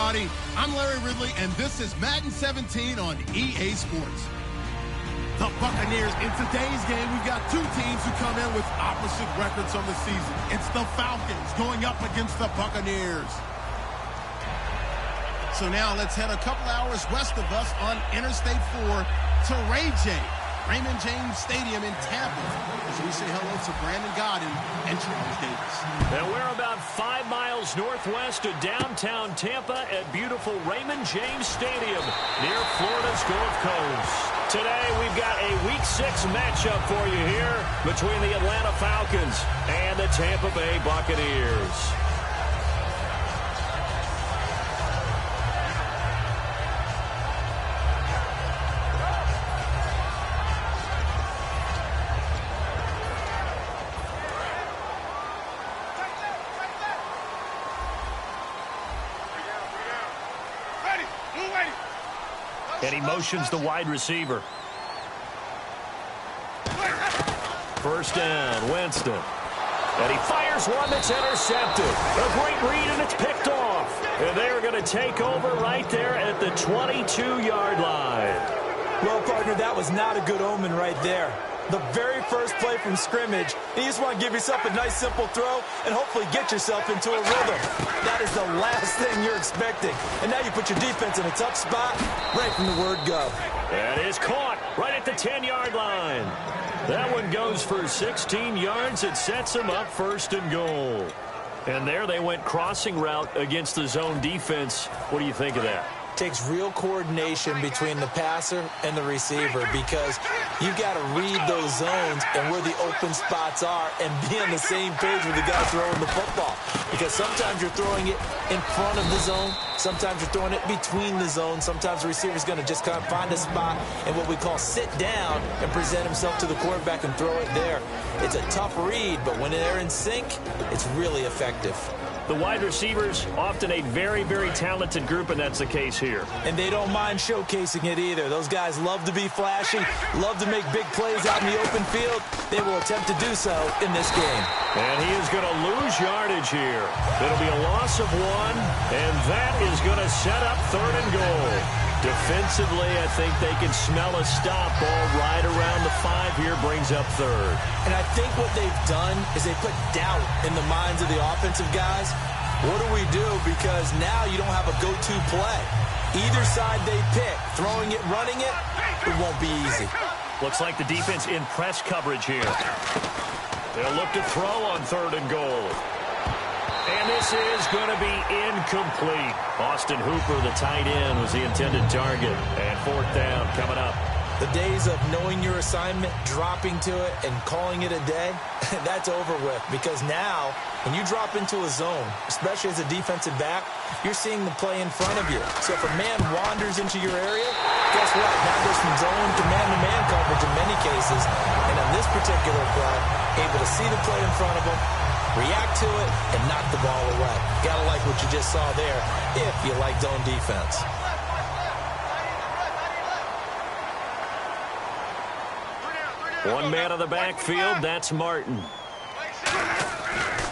everybody. I'm Larry Ridley, and this is Madden 17 on EA Sports. The Buccaneers. In today's game, we've got two teams who come in with opposite records on the season. It's the Falcons going up against the Buccaneers. So now let's head a couple hours west of us on Interstate 4 to Raymond James Stadium in Tampa, as we say hello to Brandon Godden and Charles Davis. And we're about 5 miles northwest of downtown Tampa at beautiful Raymond James Stadium near Florida's Gulf Coast. Today we've got a Week 6 matchup for you here between the Atlanta Falcons and the Tampa Bay Buccaneers. And he motions the wide receiver. First down, Winston. And he fires one that's intercepted. A great read, and it's picked off. And they are going to take over right there at the 22-yard line. Well, partner, that was not a good omen right there. The very first play from scrimmage, you just want to give yourself a nice, simple throw and hopefully get yourself into a rhythm. That is the last thing you're expecting. And now you put your defense in a tough spot right from the word go. That is caught right at the 10-yard line. That one goes for 16 yards. It sets them up first and goal. And there they went crossing route against the zone defense. What do you think of that? Takes real coordination between the passer and the receiver, because you've got to read those zones and where the open spots are and be on the same page with the guy throwing the football. Because sometimes you're throwing it in front of the zone, sometimes you're throwing it between the zones, sometimes the receiver's going to just kind of find a spot and what we call sit down and present himself to the quarterback and throw it there. It's a tough read, but when they're in sync, it's really effective. The wide receivers, often a very, very talented group, and that's the case here. And they don't mind showcasing it either. Those guys love to be flashy, love to make big plays out in the open field. They will attempt to do so in this game. And he is going to lose yardage here. It'll be a loss of 1, and that is going to set up third and goal. Defensively, I think they can smell a stop. Ball right around the 5 here, brings up third. And I think what they've done is they put doubt in the minds of the offensive guys. What do we do? Because now you don't have a go-to play. Either side they pick, throwing it, running it, it won't be easy. Looks like the defense in press coverage here. They'll look to throw on third and goal. And this is going to be incomplete. Austin Hooper, the tight end, was the intended target. And fourth down coming up. The days of knowing your assignment, dropping to it, and calling it a day, that's over with. Because now, when you drop into a zone, especially as a defensive back, you're seeing the play in front of you. So if a man wanders into your area, guess what? Now goes from zone to man-to-man coverage in many cases. And on this particular play, able to see the play in front of him, react to it, and knock the ball away. Gotta like what you just saw there, if you like zone defense. One man on the backfield, that's Martin.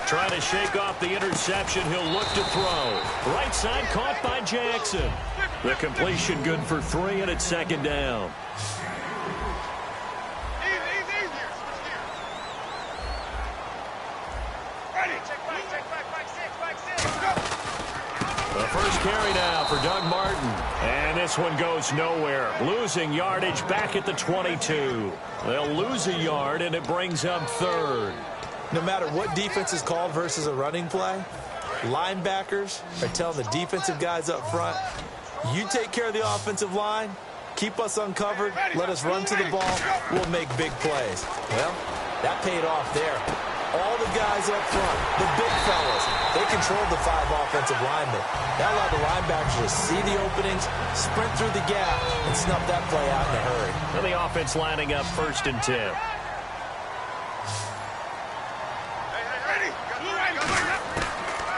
Trying to shake off the interception, he'll look to throw. Right side caught by Jackson. The completion good for 3, and it's second down. The first carry now for Doug Martin. And this one goes nowhere. Losing yardage back at the 22. They'll lose a yard, and it brings up third. No matter what defense is called versus a running play, linebackers are telling the defensive guys up front, you take care of the offensive line, keep us uncovered, let us run to the ball, we'll make big plays. Well, that paid off there. All the guys up front, the big fellas, they controlled the 5 offensive linemen. That allowed the linebackers to see the openings, sprint through the gap, and snuff that play out in a hurry. And the offense lining up first and 10.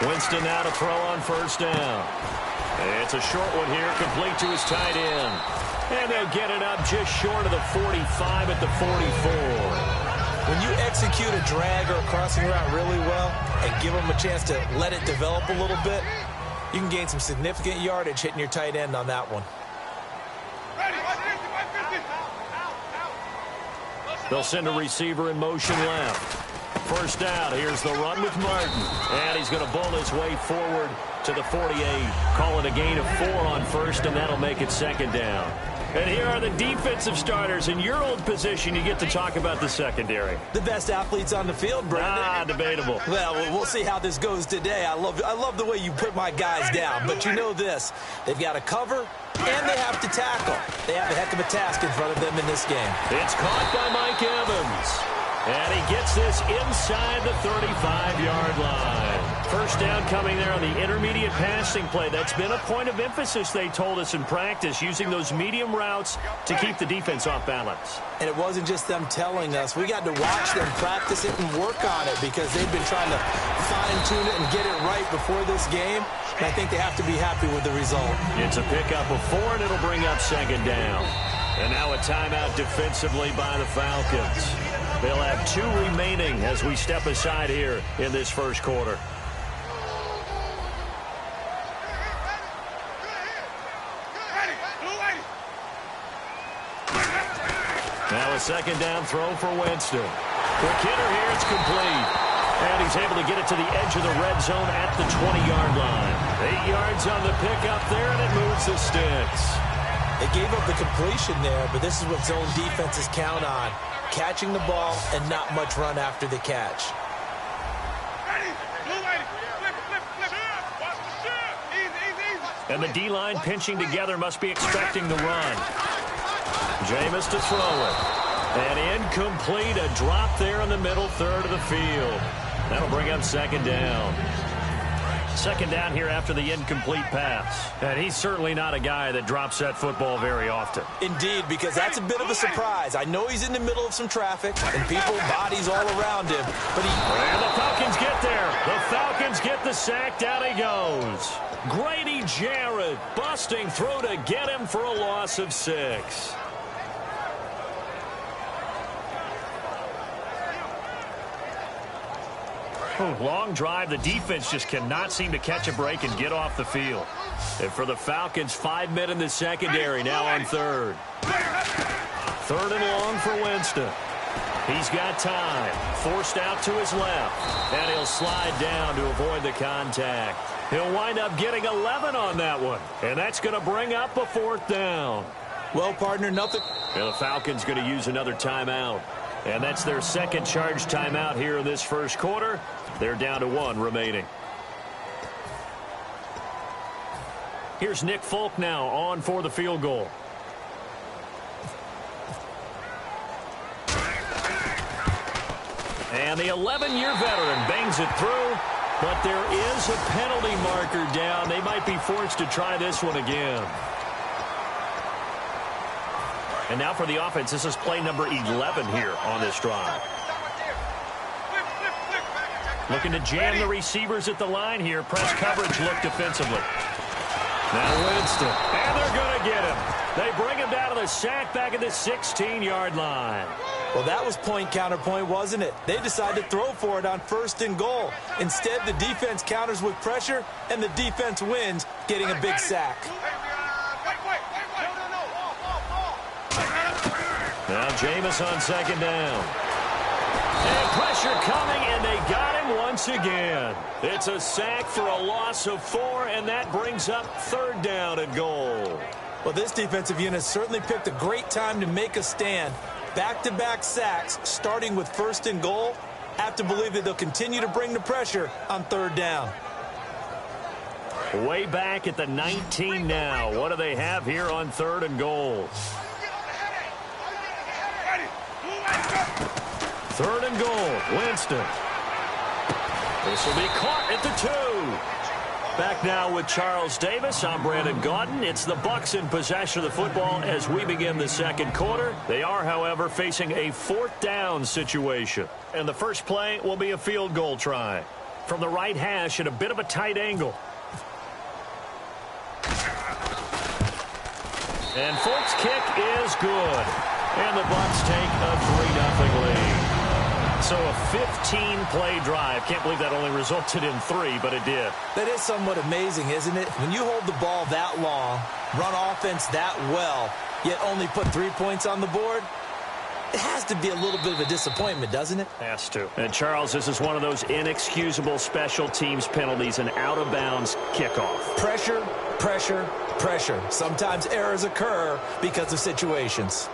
Winston now to throw on first down. It's a short one here, complete to his tight end. And they'll get it up just short of the 45 at the 44. When you execute a drag or a crossing route really well and give them a chance to let it develop a little bit, You can gain some significant yardage hitting your tight end on that one. They'll send a receiver in motion left. First down, here's the run with Martin. And he's going to bull his way forward to the 48. Call it a gain of 4 on first, and that'll make it second down. And here are the defensive starters. In your old position, you get to talk about the secondary. The best athletes on the field, Brandon. Debatable. Well, we'll see how this goes today. I love the way you put my guys down. But you know this. They've got to cover, and they have to tackle. They have a heck of a task in front of them in this game. It's caught by Mike Evans. And he gets this inside the 35-yard line. First down coming there on the intermediate passing play. That's been a point of emphasis, they told us in practice, using those medium routes to keep the defense off balance. And it wasn't just them telling us. We got to watch them practice it and work on it because they've been trying to fine-tune it and get it right before this game. And I think they have to be happy with the result. It's a pickup of 4, and it'll bring up second down. And now a timeout defensively by the Falcons. They'll have 2 remaining as we step aside here in this first quarter. Now a second down throw for Winston. Quick hitter here, it's complete. And he's able to get it to the edge of the red zone at the 20-yard line. 8 yards on the pickup there, and it moves the sticks. They gave up the completion there, but this is what zone defenses count on. Catching the ball and not much run after the catch. And the D-line pinching together must be expecting the run. Jameis to throw it. And incomplete, a drop there in the middle third of the field. That'll bring up second down. Second down here after the incomplete pass. And he's certainly not a guy that drops that football very often. Indeed, because that's a bit of a surprise. I know he's in the middle of some traffic and people, bodies all around him. But and the Falcons get there. The Falcons get the sack. Down he goes. Grady Jarrett busting through to get him for a loss of 6. Long drive. The defense just cannot seem to catch a break and get off the field. And for the Falcons, 5 men in the secondary now on third. Third and long for Winston. He's got time. Forced out to his left. And he'll slide down to avoid the contact. He'll wind up getting 11 on that one. And that's going to bring up a 4th down. Well, partner, nothing. And the Falcons going to use another timeout. And that's their second charge timeout here in this first quarter. They're down to 1 remaining. Here's Nick Folk now on for the field goal. And the 11-year veteran bangs it through, but there is a penalty marker down. They might be forced to try this one again. And now for the offense, this is play number 11 here on this drive. Looking to jam the receivers at the line here. Press coverage look defensively. Now Winston. And they're going to get him. They bring him down to the sack back at the 16-yard line. Well, that was point counterpoint, wasn't it? They decided to throw for it on 1st and goal. Instead, the defense counters with pressure, and the defense wins, getting a big sack. Now Jameis on second down. And pressure coming, and they got him once again. It's a sack for a loss of 4, and that brings up 3rd down and goal. Well, this defensive unit certainly picked a great time to make a stand. Back-to-back sacks, starting with 1st and goal. Have to believe that they'll continue to bring the pressure on 3rd down. Way back at the 19 now. What do they have here on 3rd and goal? 3rd and goal. Winston. This will be caught at the 2. Back now with Charles Davis. I'm Brandon Gaudin. It's the Bucs in possession of the football as we begin the second quarter. They are, however, facing a 4th down situation. And the first play will be a field goal try. From the right hash at a bit of a tight angle. And Folk's kick is good. And the Bucs take a 3-0 lead. So a 15-play drive. Can't believe that only resulted in 3, but it did. That is somewhat amazing, isn't it? When you hold the ball that long, run offense that well, yet only put 3 points on the board, it has to be a little bit of a disappointment, doesn't it? Has to. And, Charles, this is one of those inexcusable special teams penalties, an out-of-bounds kickoff. Pressure, pressure, pressure. Sometimes errors occur because of situations.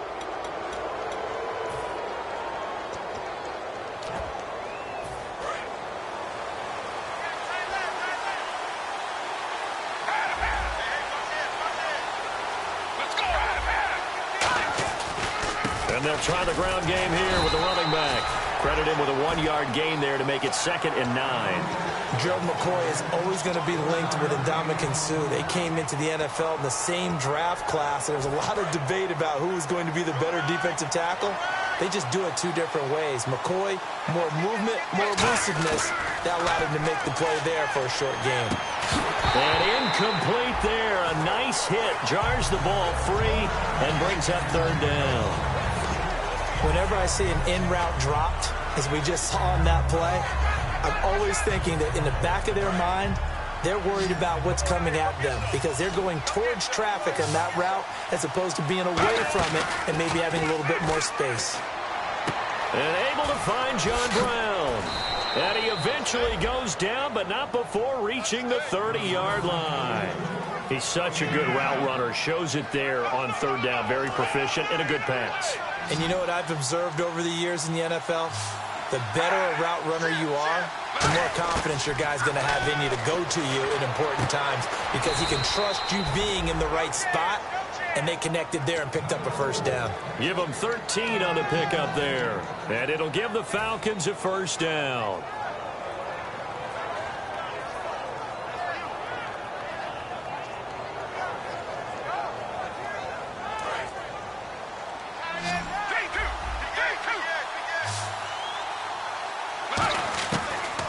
And they'll try the ground game here with the running back. Credit him with a 1-yard gain there to make it 2nd and 9. Gerald McCoy is always going to be linked with Ndamukong Suh. They came into the NFL in the same draft class. There's a lot of debate about who is going to be the better defensive tackle. They just do it 2 different ways. McCoy, more movement, more elusiveness. That allowed him to make the play there for a short game. And incomplete there. A nice hit. Jars the ball free and brings up 3rd down. Whenever I see an in-route dropped, as we just saw on that play, I'm always thinking that in the back of their mind, they're worried about what's coming at them because they're going towards traffic on that route as opposed to being away from it and maybe having a little bit more space. And able to find John Brown. And he eventually goes down, but not before reaching the 30-yard line. He's such a good route runner. Shows it there on 3rd down. Very proficient and a good pass. And you know what I've observed over the years in the NFL? The better a route runner you are, the more confidence your guy's going to have in you to go to you in important times because he can trust you being in the right spot, and they connected there and picked up a 1st down. Give them 13 on the pickup there. And it'll give the Falcons a 1st down.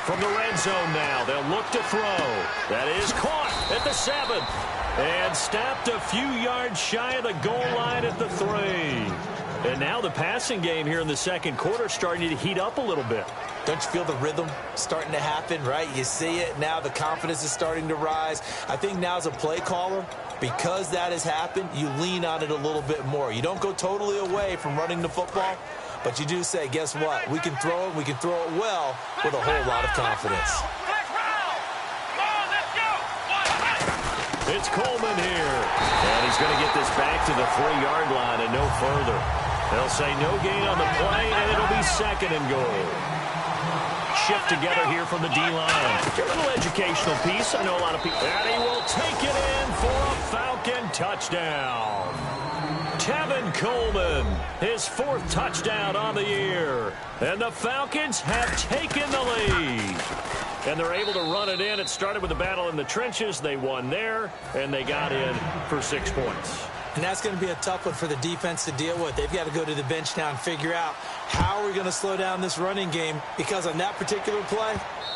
From the red zone now, they'll look to throw. That is caught at the 7. And stopped a few yards shy of the goal line at the 3. And now the passing game here in the 2nd quarter starting to heat up a little bit. Don't you feel the rhythm starting to happen, right? You see it. Now the confidence is starting to rise. I think now as a play caller, because that has happened, you lean on it a little bit more. You don't go totally away from running the football, but you do say, guess what? We can throw it. We can throw it well with a whole lot of confidence. It's Coleman here. And he's going to get this back to the 3-yard line and no further. They'll say no gain on the play, and it'll be 2nd and goal. Shift together here from the D-line. A little educational piece. I know a lot of people. And he will take it in for a Falcon touchdown. Tevin Coleman, his 4th touchdown on the year. And the Falcons have taken the lead. And they're able to run it in. It started with a battle in the trenches. They won there, and they got in for 6 points. And that's going to be a tough one for the defense to deal with. They've got to go to the bench now and figure out how are we going to slow down this running game, because on that particular play,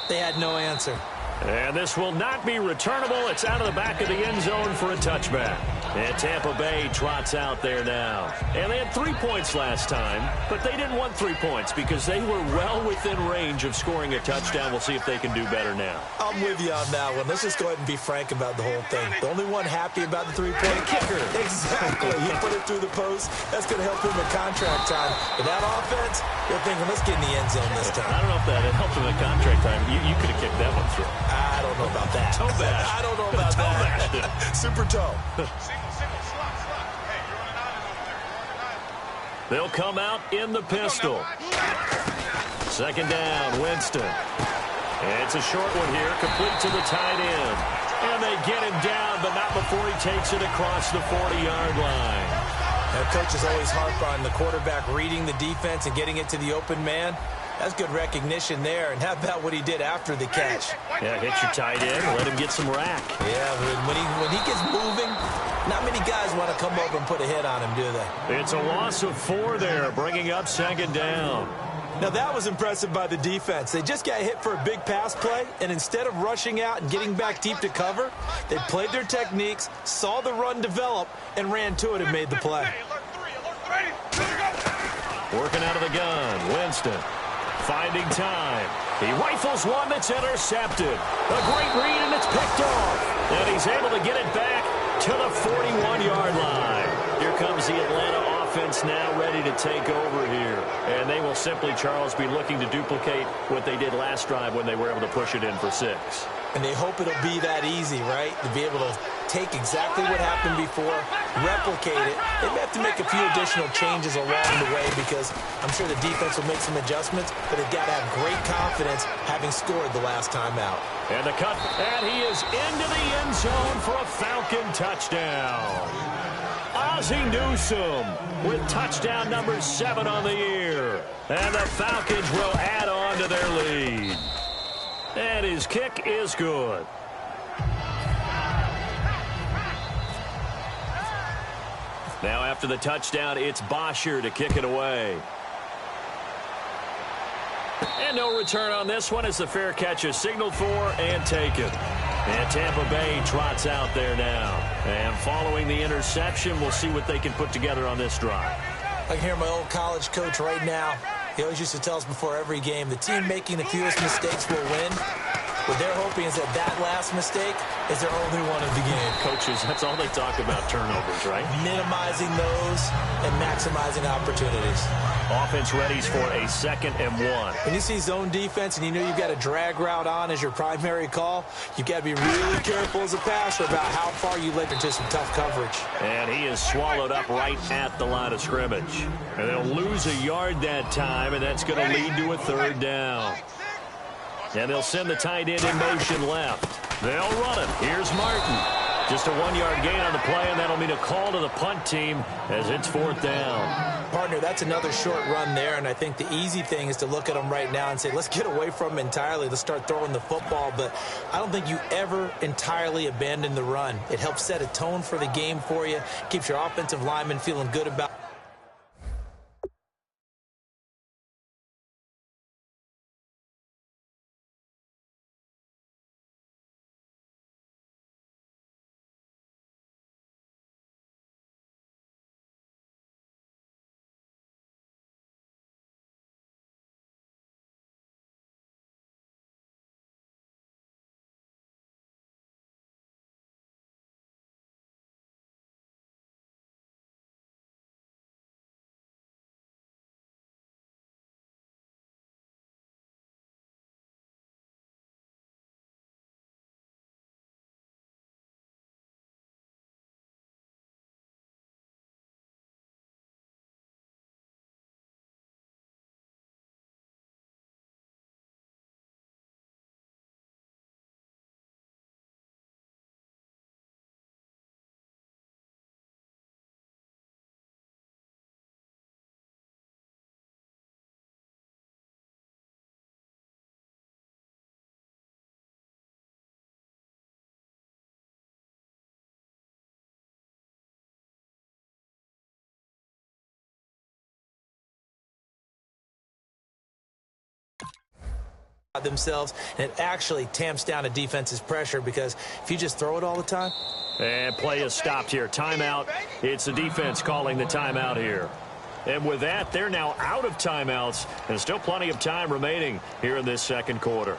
they had no answer. And this will not be returnable. It's out of the back of the end zone for a touchback. And Tampa Bay trots out there now. And they had 3 points last time, but they didn't want 3 points because they were well within range of scoring a touchdown. We'll see if they can do better now. I'm with you on that one. Let's just go ahead and be frank about the whole thing. The only one happy about the 3-point kicker. Exactly. He put it through the post. That's going to help him at contract time. But that offense, they're thinking, let's get in the end zone this time. I don't know if that helped him at contract time. You could have kicked that one through. I don't know about that. Toe bash. I don't know about that. Super toe. They'll come out in the pistol. 2nd down, Winston. It's a short one here, complete to the tight end. And they get him down, but not before he takes it across the 40-yard line. Now, coaches always harp on the quarterback reading the defense and getting it to the open man. That's good recognition there. And how about what he did after the catch? Yeah, hit your tight end, let him get some rack. Yeah, when he gets moving, not many guys want to come over and put a hit on him, do they? It's a loss of 4 there, bringing up 2nd down. Now, that was impressive by the defense. They just got hit for a big pass play, and instead of rushing out and getting back deep to cover, they played their techniques, saw the run develop, and ran to it and made the play. Working out of the gun, Winston. Finding time. He rifles one that's intercepted. A great read, and it's picked off. And he's able to get it back to the 41-yard line. Here comes the Atlanta offense now ready to take over here. And they will simply, Charles, be looking to duplicate what they did last drive when they were able to push it in for 6. And they hope it'll be that easy, right? To be able to take exactly what happened before, replicate it. They may have to make a few additional changes along the way because I'm sure the defense will make some adjustments, but they've got to have great confidence having scored the last time out. And the cut, and he is into the end zone for a Falcon touchdown. Ozzie Newsome with touchdown number 7 on the year. And the Falcons will add on to their lead. And his kick is good. Now after the touchdown, it's Bosher to kick it away. And no return on this one as the fair catch is signaled for and taken. And Tampa Bay trots out there now. And following the interception, we'll see what they can put together on this drive. I can hear my old college coach right now. He always used to tell us before every game, the team making the fewest mistakes will win. What they're hoping is that last mistake is their only one of the game. Coaches, that's all they talk about, turnovers, right? Minimizing those and maximizing opportunities. Offense readies for a 2nd and 1. When you see zone defense and you know you've got a drag route on as your primary call, you've got to be really careful as a passer about how far you let into some tough coverage. And he is swallowed up right at the line of scrimmage. And they'll lose a yard that time, and that's going to lead to a 3rd down. And they'll send the tight end in motion left. They'll run it. Here's Martin. Just a 1-yard gain on the play, and that'll mean a call to the punt team as it's 4th down. Partner, that's another short run there, and I think the easy thing is to look at them right now and say, let's get away from them entirely. Let's start throwing the football, but I don't think you ever entirely abandon the run. It helps set a tone for the game for you, keeps your offensive linemen feeling good about themselves, and it actually tamps down a defense's pressure because if you just throw it all the time. And play is stopped here. Timeout. It's the defense calling the timeout here. And with that, they're now out of timeouts, and still plenty of time remaining here in this 2nd quarter.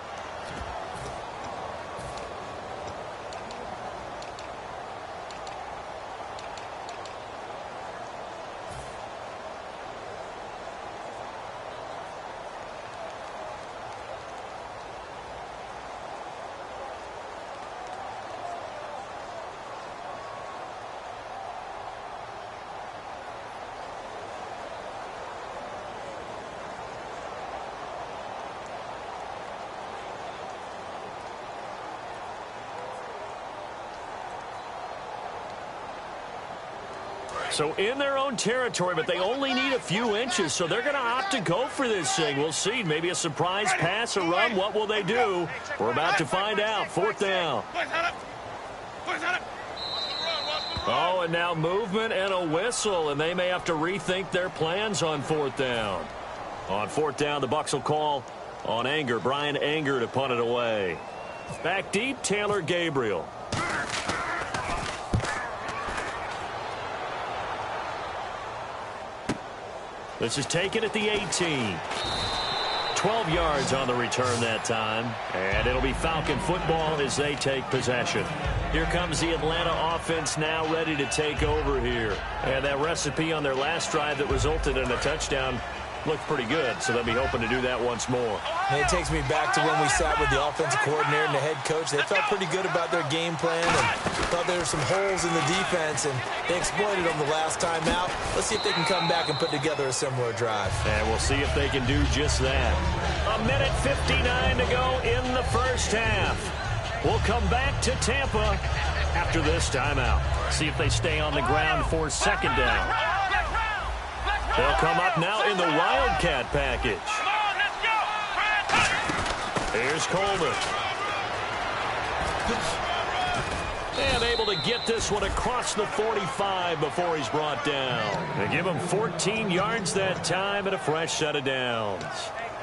So in their own territory, but they only need a few inches, so they're going to opt to go for this thing. We'll see. Maybe a surprise pass, a run. What will they do? We're about to find out. 4th down. Oh, and now movement and a whistle, and they may have to rethink their plans on 4th down. On 4th down, the Bucs will call on Anger. Brian Anger to punt it away. Back deep, Taylor Gabriel. This is taken at the 18. 12 yards on the return that time. And it'll be Falcon football as they take possession. Here comes the Atlanta offense now ready to take over here. And that recipe on their last drive that resulted in a touchdown looked pretty good, so they'll be hoping to do that once more. And it takes me back to when we sat with the offensive coordinator and the head coach. They felt pretty good about their game plan and thought there were some holes in the defense, and they exploited them the last time out. Let's see if they can come back and put together a similar drive. And we'll see if they can do just that. 1:59 to go in the first half. We'll come back to Tampa after this timeout. See if they stay on the ground for second down. They'll come up now in the Wildcat package. Here's Coleman. And able to get this one across the 45 before he's brought down. They give him 14 yards that time and a fresh set of downs.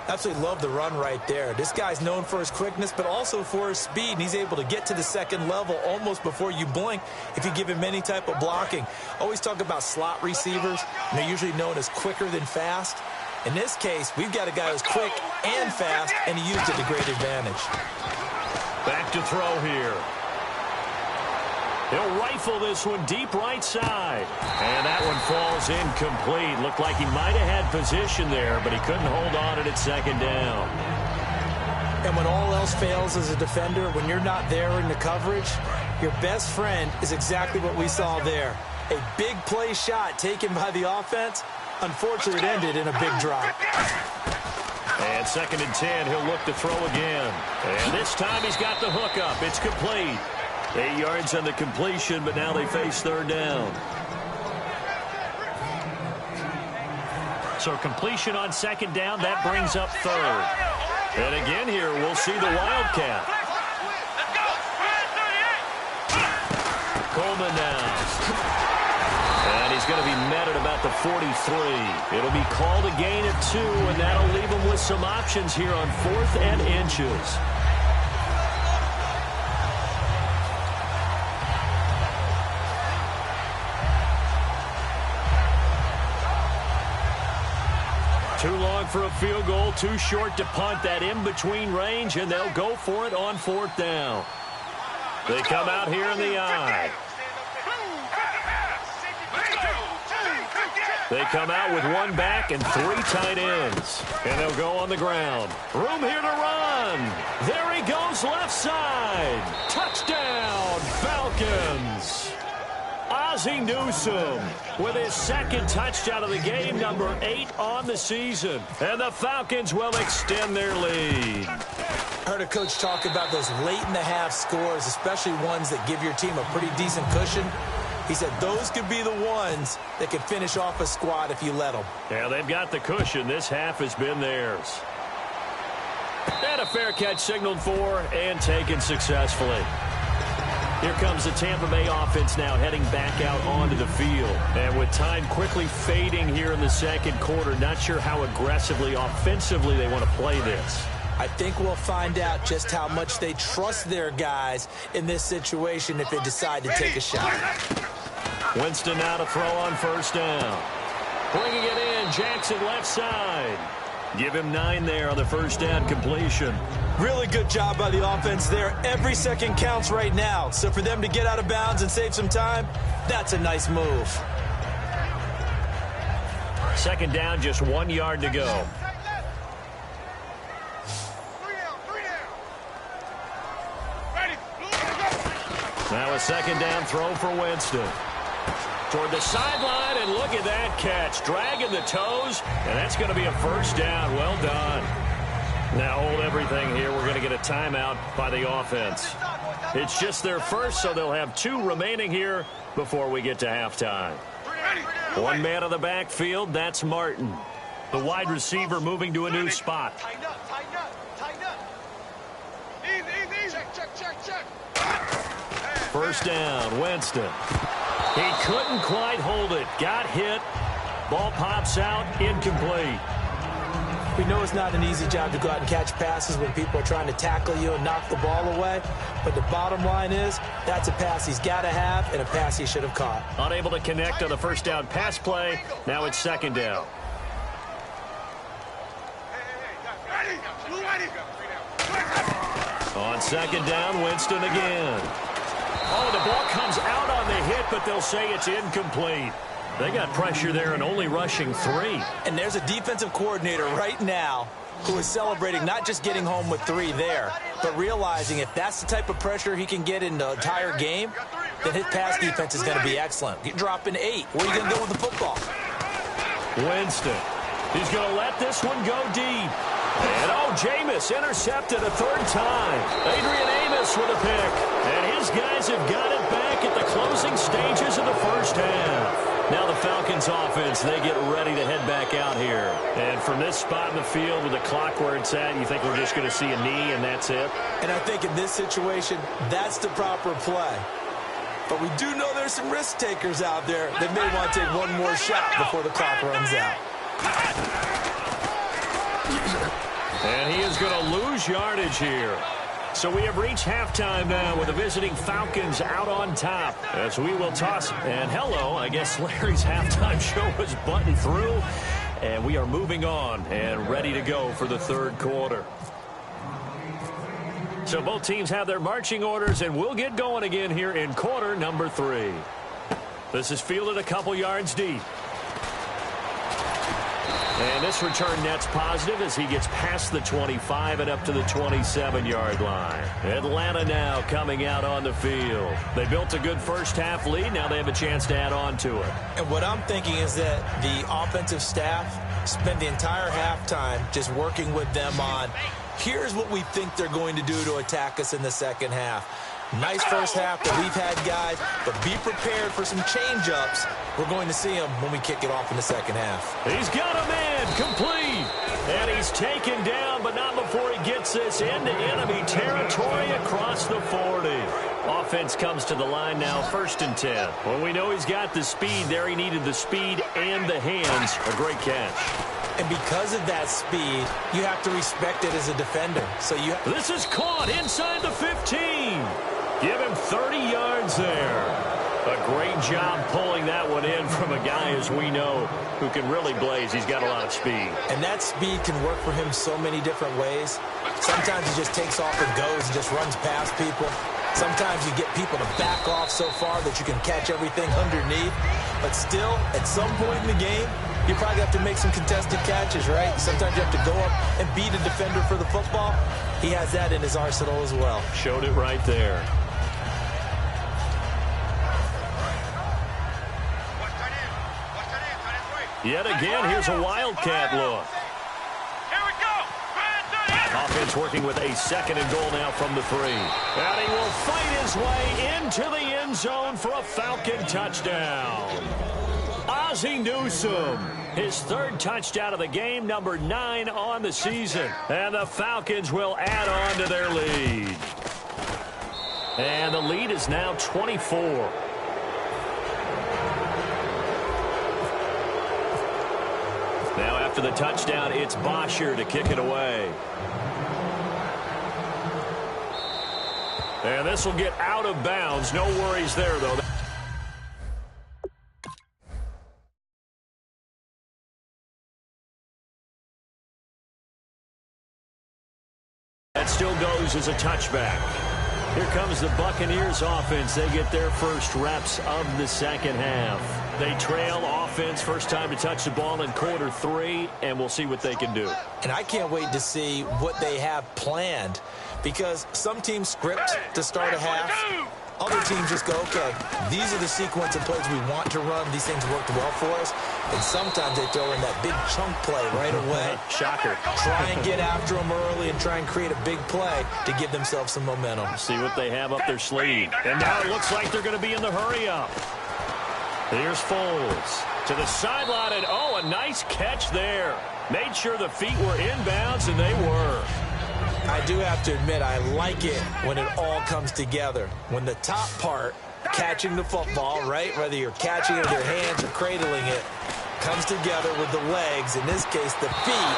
Absolutely love the run right there. This guy's known for his quickness, but also for his speed. And he's able to get to the second level almost before you blink if you give him any type of blocking. Always talk about slot receivers, and they're usually known as quicker than fast. In this case, we've got a guy who's quick and fast, and he used it to great advantage. Back to throw here. He'll rifle this one deep right side. And that one falls incomplete. Looked like he might have had position there, but he couldn't hold on at second down. And when all else fails as a defender, when you're not there in the coverage, your best friend is exactly what we saw there. A big play shot taken by the offense. Unfortunately, it ended in a big drop. And 2nd and 10, he'll look to throw again. And this time he's got the hook up. It's complete. 8 yards on the completion, but now they face third down. So completion on second down, that brings up third. And again here, we'll see the Wildcat. Coleman now. And he's going to be met at about the 43. It'll be called a gain of 2, and that'll leave him with some options here on 4th and inches. Too long for a field goal, too short to punt. That in-between range, and they'll go for it on 4th down. They come out here in the I. They come out with 1 back and 3 tight ends. And they'll go on the ground. Room here to run. There he goes left side. Touchdown, Falcons. Ozzie Newsome with his 2nd touchdown of the game, number 8 on the season. And the Falcons will extend their lead. I heard a coach talk about those late-in-the-half scores, especially ones that give your team a pretty decent cushion. He said those could be the ones that can finish off a squad if you let them. Yeah, they've got the cushion. This half has been theirs. And a fair catch signaled for and taken successfully. Here comes the Tampa Bay offense now heading back out onto the field. And with time quickly fading here in the second quarter, not sure how aggressively, offensively they want to play this. I think we'll find out just how much they trust their guys in this situation if they decide to take a shot. Winston now to throw on 1st down. Bringing it in, Jackson left side. Give him 9 there on the 1st down completion. Really good job by the offense there. Every second counts right now. So for them to get out of bounds and save some time, that's a nice move. 2nd down, just 1 yard to go. Now a 2nd down throw for Winston. Toward the sideline, and look at that catch. Dragging the toes, and that's going to be a 1st down. Well done. Now hold everything here. We're going to get a timeout by the offense. It's just their first, so they'll have 2 remaining here before we get to halftime. 1 man on the backfield, that's Martin. The wide receiver moving to a new spot. Tighten up, tighten up, tighten up. Easy. Check. 1st down, Winston. He couldn't quite hold it. Got hit. Ball pops out, incomplete. We know it's not an easy job to go out and catch passes when people are trying to tackle you and knock the ball away. But the bottom line is, that's a pass he's got to have and a pass he should have caught. Unable to connect on the 1st down pass play. Now it's 2nd down. Ready. On second down, Winston again. Oh, the ball comes out on the hit, but they'll say it's incomplete. They got pressure there and only rushing 3. And there's a defensive coordinator right now who is celebrating not just getting home with 3 there, but realizing if that's the type of pressure he can get in the entire game, then his pass defense is going to be excellent. You're dropping 8. Where are you going to go with the football? Winston. He's going to let this one go deep. And, Jameis intercepted a 3rd time. Adrian Amos with a pick. And his guys have got it back at the closing stages of the first half. Now the Falcons offense, they get ready to head back out here. And from this spot in the field with the clock where it's at, you think we're just going to see a knee and that's it? And I think in this situation, that's the proper play. But we do know there's some risk takers out there that may want to take one more shot before the clock runs out. And he is going to lose yardage here. So we have reached halftime now with the visiting Falcons out on top. As we will toss. And hello, I guess Larry's halftime show was buttoned through. And we are moving on and ready to go for the 3rd quarter. So both teams have their marching orders, and we'll get going again here in quarter number 3. This is fielded a couple yards deep. And this return net's positive as he gets past the 25 and up to the 27-yard line. Atlanta now coming out on the field. They built a good first-half lead. Now they have a chance to add on to it. And what I'm thinking is that the offensive staff spent the entire halftime just working with them on, here's what we think they're going to do to attack us in the second half. Nice first half that we've had, guys, but be prepared for some change-ups. We're going to see them when we kick it off in the second half. He's got a man complete. And he's taken down, but not before he gets this into enemy territory across the 40. Offense comes to the line now, 1st and 10. Well, we know he's got the speed there. He needed the speed and the hands. A great catch. And because of that speed, you have to respect it as a defender. So this is caught inside the 15. Give him 30 yards there. A great job pulling that one in from a guy, as we know, who can really blaze. He's got a lot of speed. And that speed can work for him so many different ways. Sometimes he just takes off and goes and just runs past people. Sometimes you get people to back off so far that you can catch everything underneath. But still, at some point in the game, you probably have to make some contested catches, right? Sometimes you have to go up and beat a defender for the football. He has that in his arsenal as well. Showed it right there. Yet again, here's a wildcat look. Here we go. Offense working with a 2nd and goal now from the 3. And he will fight his way into the end zone for a Falcon touchdown. Ozzie Newsome, his 3rd touchdown of the game, number 9 on the season. And the Falcons will add on to their lead. And the lead is now 24. Now after the touchdown, it's Bosher to kick it away. And this will get out of bounds. No worries there, though. That still goes as a touchback. Here comes the Buccaneers offense. They get their first reps of the second half. They trail offense, first time to touch the ball in quarter 3, and we'll see what they can do. And I can't wait to see what they have planned, because some teams script to start a half. Other teams just go, okay, these are the sequence of plays we want to run. These things worked well for us. And sometimes they throw in that big chunk play right away. Shocker. Try and get after them early and try and create a big play to give themselves some momentum. See what they have up their sleeve. And now it looks like they're going to be in the hurry-up. Here's Foles to the sideline, and a nice catch there. Made sure the feet were inbounds, and they were. I do have to admit, I like it when it all comes together. When the top part, catching the football, right, whether you're catching it with your hands or cradling it, comes together with the legs, in this case the feet,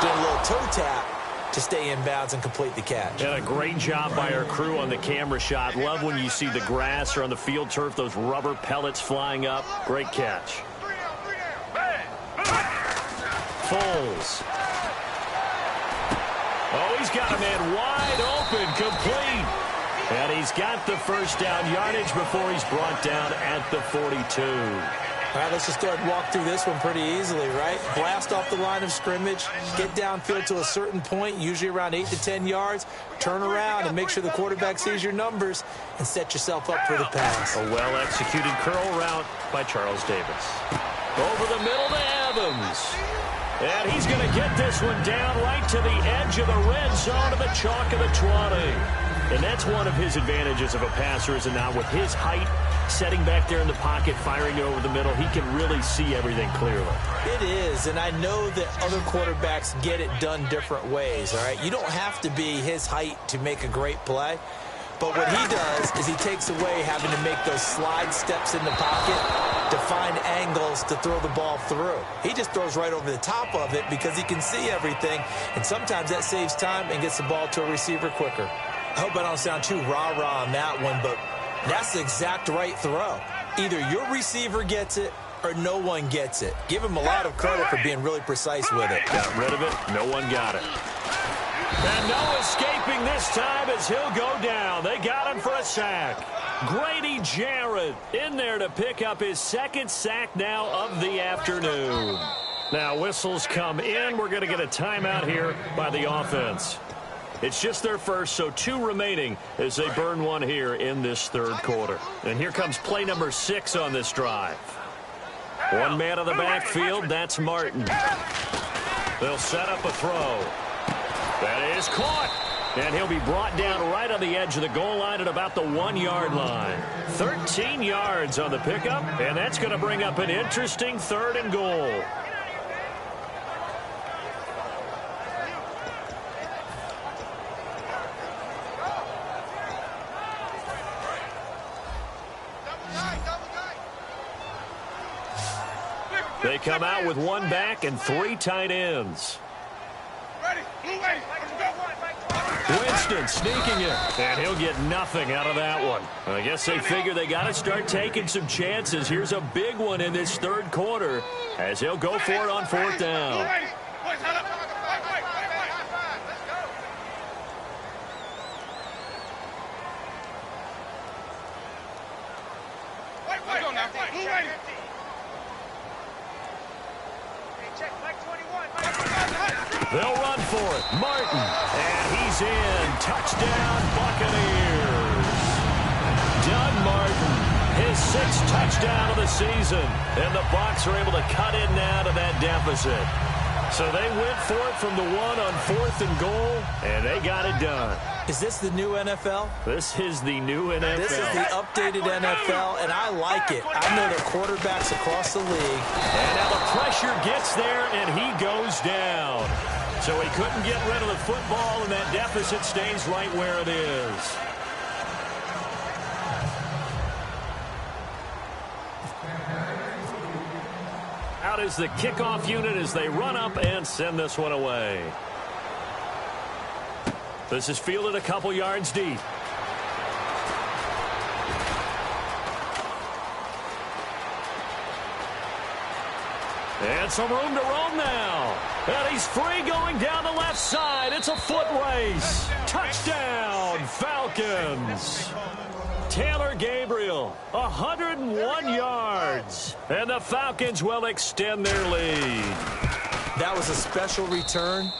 doing a little toe tap to stay in bounds and complete the catch. And a great job by our crew on the camera shot. Love when you see the grass or on the field turf, those rubber pellets flying up. Great catch. Foles. He's got a man wide open, complete. And he's got the first down yardage before he's brought down at the 42. All right, let's just go ahead and walk through this one pretty easily, right? Blast off the line of scrimmage, get downfield to a certain point, usually around 8 to 10 yards, turn around and make sure the quarterback sees your numbers and set yourself up for the pass. A well-executed curl route by Charles Davis. Over the middle to Evans. And he's going to get this one down right to the edge of the red zone of the chalk of the 20. And that's one of his advantages of a passer, is now with his height, setting back there in the pocket, firing over the middle, he can really see everything clearly. It is, and I know that other quarterbacks get it done different ways, all right? You don't have to be his height to make a great play. But what he does is he takes away having to make those slide steps in the pocket to find angles to throw the ball through. He just throws right over the top of it because he can see everything, and sometimes that saves time and gets the ball to a receiver quicker. I hope I don't sound too rah-rah on that one, but that's the exact right throw. Either your receiver gets it or no one gets it. Give him a lot of credit for being really precise with it. Got rid of it. No one got it. And no escaping this time as he'll go down. They got him for a sack. Grady Jarrett in there to pick up his second sack now of the afternoon. Now whistles come in. We're going to get a timeout here by the offense. It's just their first, so 2 remaining as they burn one here in this third quarter. And here comes play number 6 on this drive. One man on the backfield, that's Martin. They'll set up a throw. That is caught. And he'll be brought down right on the edge of the goal line at about the 1-yard line. 13 yards on the pickup, and that's going to bring up an interesting 3rd and goal. They come out with 1 back and 3 tight ends. Winston sneaking it, and he'll get nothing out of that one. I guess they figure they got to start taking some chances. Here's a big one in this third quarter as he'll go for it on 4th down. They'll run for it. Martin. And he's in. Touchdown, Buccaneers. Doug Martin, his 6th touchdown of the season. And the Bucs are able to cut in now to that deficit. So they went for it from the 1 on 4th and goal, and they got it done. Is this the new NFL? This is the new NFL. This is the updated NFL, and I like it. I know the quarterbacks across the league. And now the pressure gets there, and he goes down. So he couldn't get rid of the football, and that deficit stays right where it is. Out is the kickoff unit as they run up and send this one away. This is fielded a couple yards deep. And some room to roam now. And he's free going down the left side. It's a foot race. Touchdown, Falcons. Taylor Gabriel, 101 yards. And the Falcons will extend their lead. That was a special return,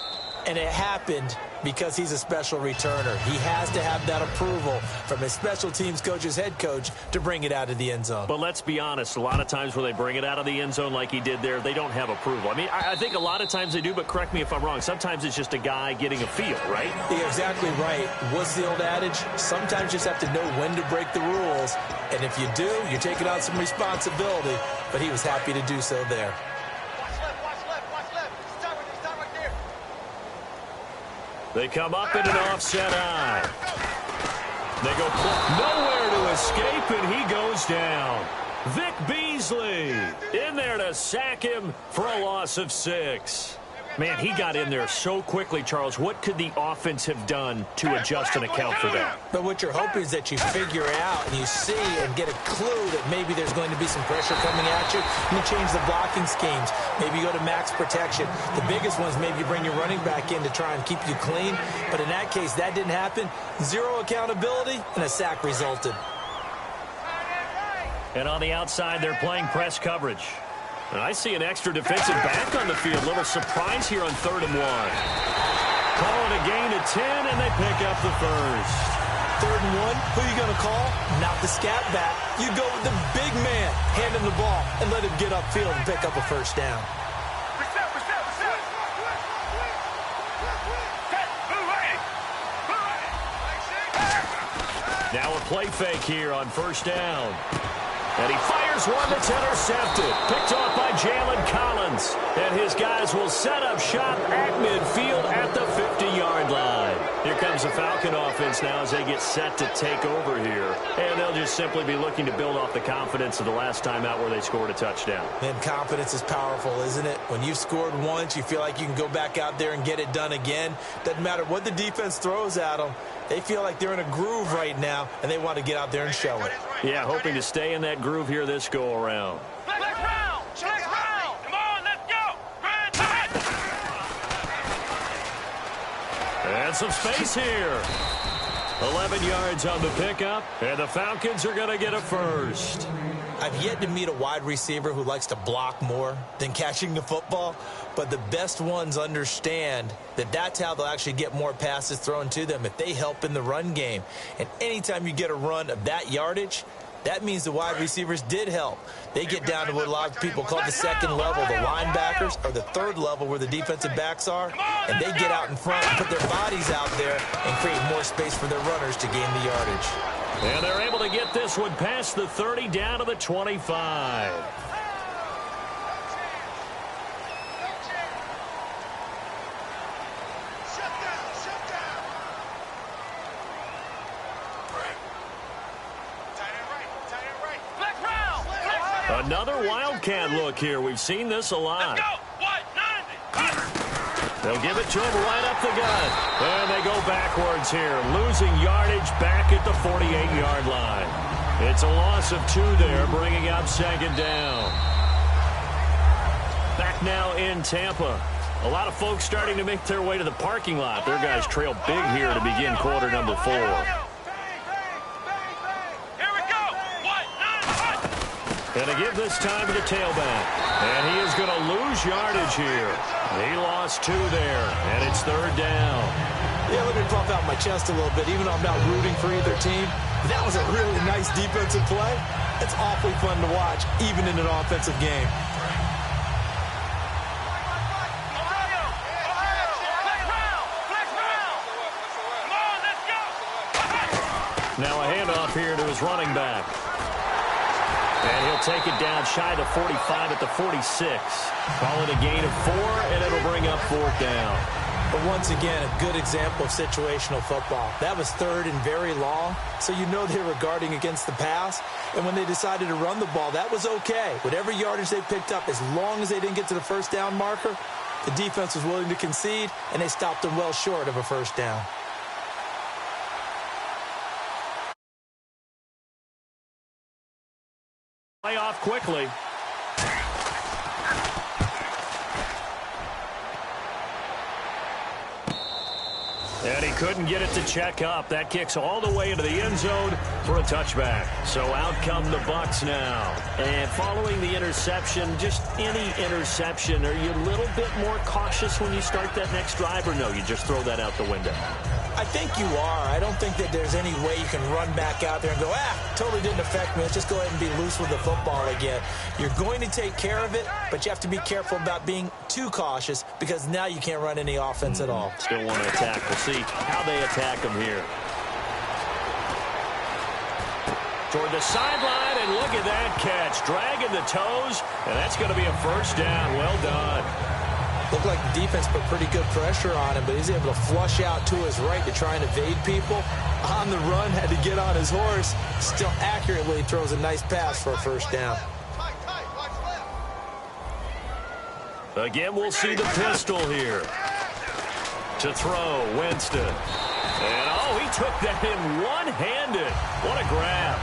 and it happened because he's a special returner. He has to have that approval from his special teams coach's head coach to bring it out of the end zone. But let's be honest, a lot of times when they bring it out of the end zone like he did there, they don't have approval. I mean, I think a lot of times they do, but correct me if I'm wrong. Sometimes it's just a guy getting a feel, right? You're exactly right. What's the old adage? Sometimes you just have to know when to break the rules. And if you do, you're taking on some responsibility. But he was happy to do so there. They come up in an offset eye. They go nowhere to escape, and he goes down. Vic Beasley in there to sack him for a loss of 6. Man, he got in there so quickly, Charles. What could the offense have done to adjust and account for that? But what you're hoping is that you figure out and you see and get a clue that maybe there's going to be some pressure coming at you. You change the blocking schemes. Maybe you go to max protection. The biggest one is maybe you bring your running back in to try and keep you clean. But in that case, that didn't happen. Zero accountability, and a sack resulted. And on the outside, they're playing press coverage. And I see an extra defensive back on the field. Little surprise here on 3rd and 1. Call it a gain of 10, and they pick up the first. 3rd and 1, who are you going to call? Not the scat back. You go with the big man, hand him the ball, and let him get upfield and pick up a first down. Now a play fake here on 1st down. And he fires one that's intercepted. Picked off by Jalen Collins. And his guys will set up shop at midfield at the 50-yard line. Here comes the Falcon offense now as they get set to take over here. And they'll just simply be looking to build off the confidence of the last time out where they scored a touchdown. And confidence is powerful, isn't it? When you've scored once, you feel like you can go back out there and get it done again. Doesn't matter what the defense throws at them. They feel like they're in a groove right now, and they want to get out there and show it. Yeah, hoping to stay in that groove here this go-around. Come on, let's go. And some space here. 11 yards on the pickup, and the Falcons are going to get a first. I've yet to meet a wide receiver who likes to block more than catching the football, but the best ones understand that that's how they'll actually get more passes thrown to them if they help in the run game. And anytime you get a run of that yardage, that means the wide receivers did help. They get down to what a lot of people call the 2nd level, the linebackers, or the 3rd level where the defensive backs are, and they get out in front and put their bodies out there and create more space for their runners to gain the yardage. And they're able to get this one past the 30 down to the 25. Another Wildcat look here. We've seen this a lot. They'll give it to him right up the gut. And they go backwards here, losing yardage back at the 48-yard line. It's a loss of 2 there, bringing up 2nd down. Back now in Tampa. A lot of folks starting to make their way to the parking lot. Their guys trail big here to begin quarter number 4. And to give this time to the tailback. And he is going to lose yardage here. He lost 2 there, and it's 3rd down. Yeah, let me puff out my chest a little bit, even though I'm not rooting for either team. That was a really nice defensive play. It's awfully fun to watch, even in an offensive game. Now a handoff here to his running back. And he'll take it down shy of the 45 at the 46. Call it a gain of 4, and it'll bring up 4th down. But once again, a good example of situational football. That was 3rd and very long, so you know they were guarding against the pass. And when they decided to run the ball, that was okay. Whatever yardage they picked up, as long as they didn't get to the 1st down marker, the defense was willing to concede, and they stopped them well short of a 1st down. Play off quickly. And he couldn't get it to check up. That kicks all the way into the end zone for a touchback. So out come the Bucs now. And following the interception, just any interception, are you a little bit more cautious when you start that next drive, or no, you just throw that out the window? I think you are. I don't think that there's any way you can run back out there and go, totally didn't affect me. Let's just go ahead and be loose with the football again. You're going to take care of it, but you have to be careful about being too cautious because now you can't run any offense at all. Still want to attack. We'll see how they attack him here. Toward the sideline, and look at that catch. Dragging the toes, and that's going to be a 1st down. Well done. Looked like the defense put pretty good pressure on him, but he's able to flush out to his right to try and evade people. On the run, had to get on his horse. Still accurately throws a nice pass for a 1st down. Again, we'll see the pistol here. To throw, Winston. And, oh, he took that in one-handed. What a grab.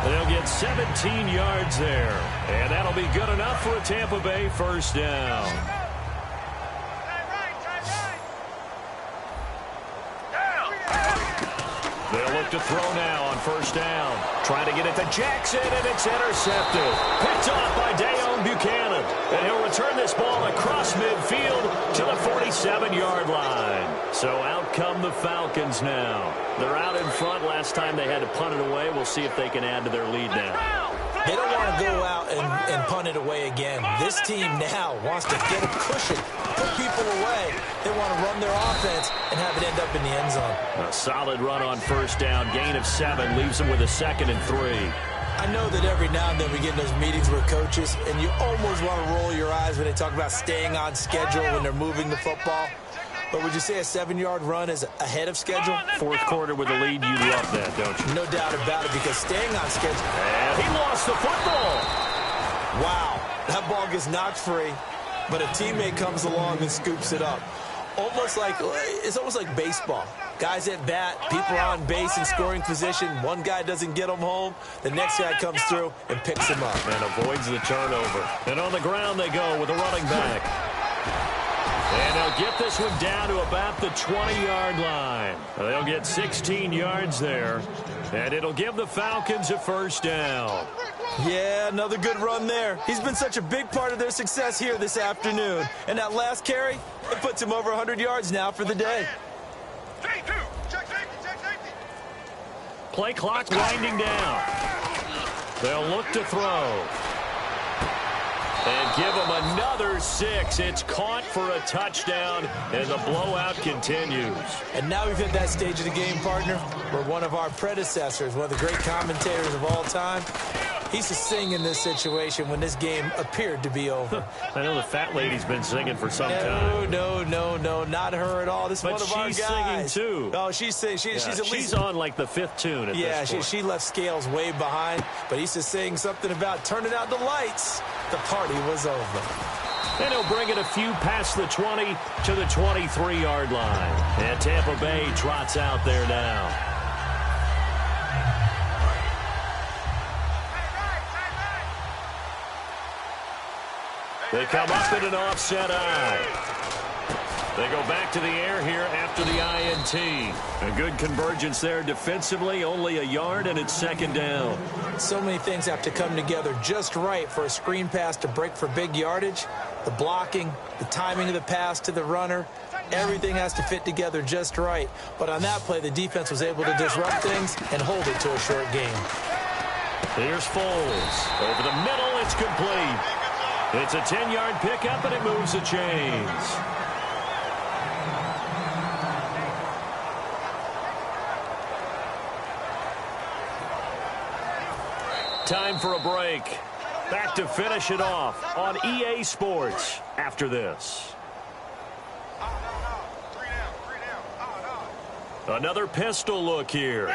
They'll get 17 yards there. And that'll be good enough for a Tampa Bay first down. They'll look to throw now on first down. Trying to get it to Jackson, and it's intercepted. Picked off by Dayon Buchanan. And he'll return this ball across midfield to the 47-yard line. So out come the Falcons now. They're out in front. Last time they had to punt it away. We'll see if they can add to their lead now. They don't want to go out and punt it away again. This team now wants to get a cushion, put people away. They want to run their offense and have it end up in the end zone. A solid run on first down. Gain of 7 leaves them with a 2nd and 3. I know that every now and then we get in those meetings with coaches, and you almost want to roll your eyes when they talk about staying on schedule when they're moving the football. But would you say a 7-yard run is ahead of schedule? Fourth quarter with a lead, you love that, don't you? No doubt about it, because staying on schedule. And he lost the football. Wow, that ball gets knocked free, but a teammate comes along and scoops it up. It's almost like baseball. Guys at bat, people are on base in scoring position. One guy doesn't get them home. The next guy comes through and picks him up. And avoids the turnover. And on the ground they go with a running back. And they'll get this one down to about the 20-yard line. They'll get 16 yards there. And it'll give the Falcons a first down. Yeah, another good run there. He's been such a big part of their success here this afternoon. And that last carry, it puts him over 100 yards now for the day. Play clock winding down. They'll look to throw. And give him another 6. It's caught for a touchdown, and the blowout continues. And now we've hit that stage of the game, partner, where one of our predecessors, one of the great commentators of all time, he used to sing in this situation when this game appeared to be over. I know the fat lady's been singing for some time. No, not her at all. This is one of our guys. But she's singing, too. Oh, she's singing. She's on, like, the 5th tune at this point. She left Scales way behind, but he used to sing something about turning out the lights. The party was over. And he'll bring it a few past the 20 to the 23-yard line. And Tampa Bay trots out there now. They come up in an offset eye. They go back to the air here after the INT. A good convergence there defensively, only a yard, and it's 2nd down. So many things have to come together just right for a screen pass to break for big yardage. The blocking, the timing of the pass to the runner, everything has to fit together just right. But on that play, the defense was able to disrupt things and hold it to a short game. Here's Foles. Over the middle, it's complete. It's a 10-yard pickup, and it moves the chains. Time for a break. Back to finish it off on EA Sports after this. Another pistol look here.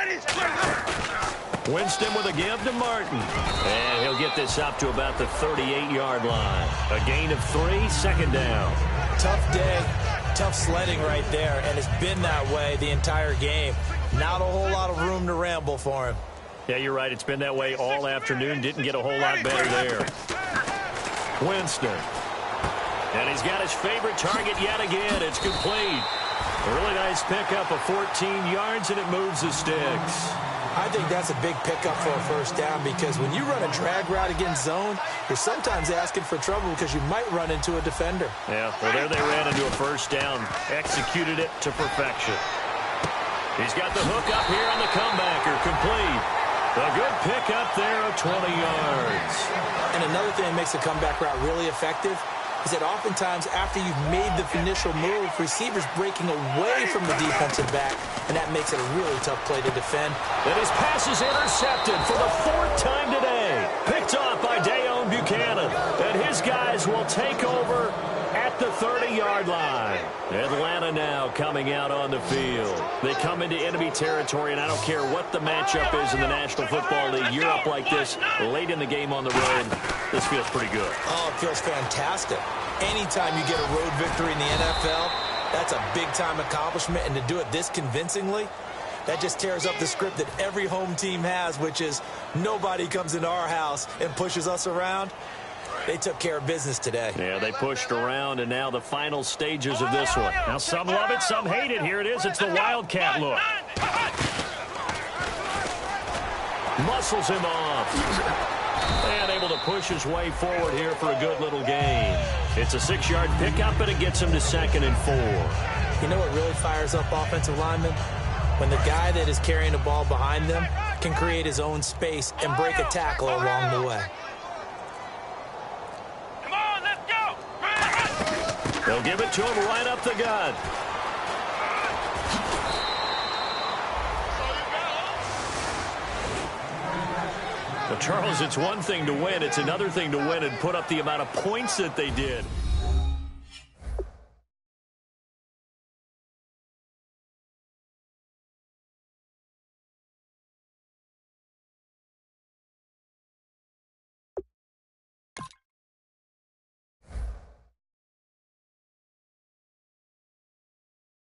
Winston with a give to Martin. And he'll get this up to about the 38-yard line. A gain of 3, 2nd down. Tough day, tough sledding right there, and it's been that way the entire game. Not a whole lot of room to ramble for him. Yeah, you're right. It's been that way all afternoon. Didn't get a whole lot better there. Winston. And he's got his favorite target yet again. It's complete. A really nice pickup of 14 yards, and it moves the sticks. I think that's a big pickup for a first down, because when you run a drag route against zone, you're sometimes asking for trouble because you might run into a defender. Yeah, well, there they ran into a first down. Executed it to perfection. He's got the hook up here on the comebacker. Complete. A good pickup there of 20 yards. And another thing that makes a comeback route really effective is that oftentimes after you've made the initial move, receivers breaking away from the defensive back, and that makes it a really tough play to defend. And his pass is intercepted for the 4th time today. Picked off by Dayon Buchanan. And his guys will take over at the 30-yard line. Atlanta now coming out on the field. They come into enemy territory, and I don't care what the matchup is in the National Football League. You're up like this late in the game on the road. This feels pretty good. Oh, it feels fantastic. Anytime you get a road victory in the NFL, that's a big-time accomplishment, and to do it this convincingly, that just tears up the script that every home team has, which is nobody comes into our house and pushes us around. They took care of business today. Yeah, they pushed around, and now the final stages of this one. Now some love it, some hate it. Here it is. It's the Wildcat look. Muscles him off. And able to push his way forward here for a good little gain. It's a 6-yard pickup, but it gets him to 2nd and 4. You know what really fires up offensive linemen? When the guy that is carrying the ball behind them can create his own space and break a tackle along the way. Come on, let's go. They'll give it to him right up the gut. Well, Charles, it's one thing to win. It's another thing to win and put up the amount of points that they did.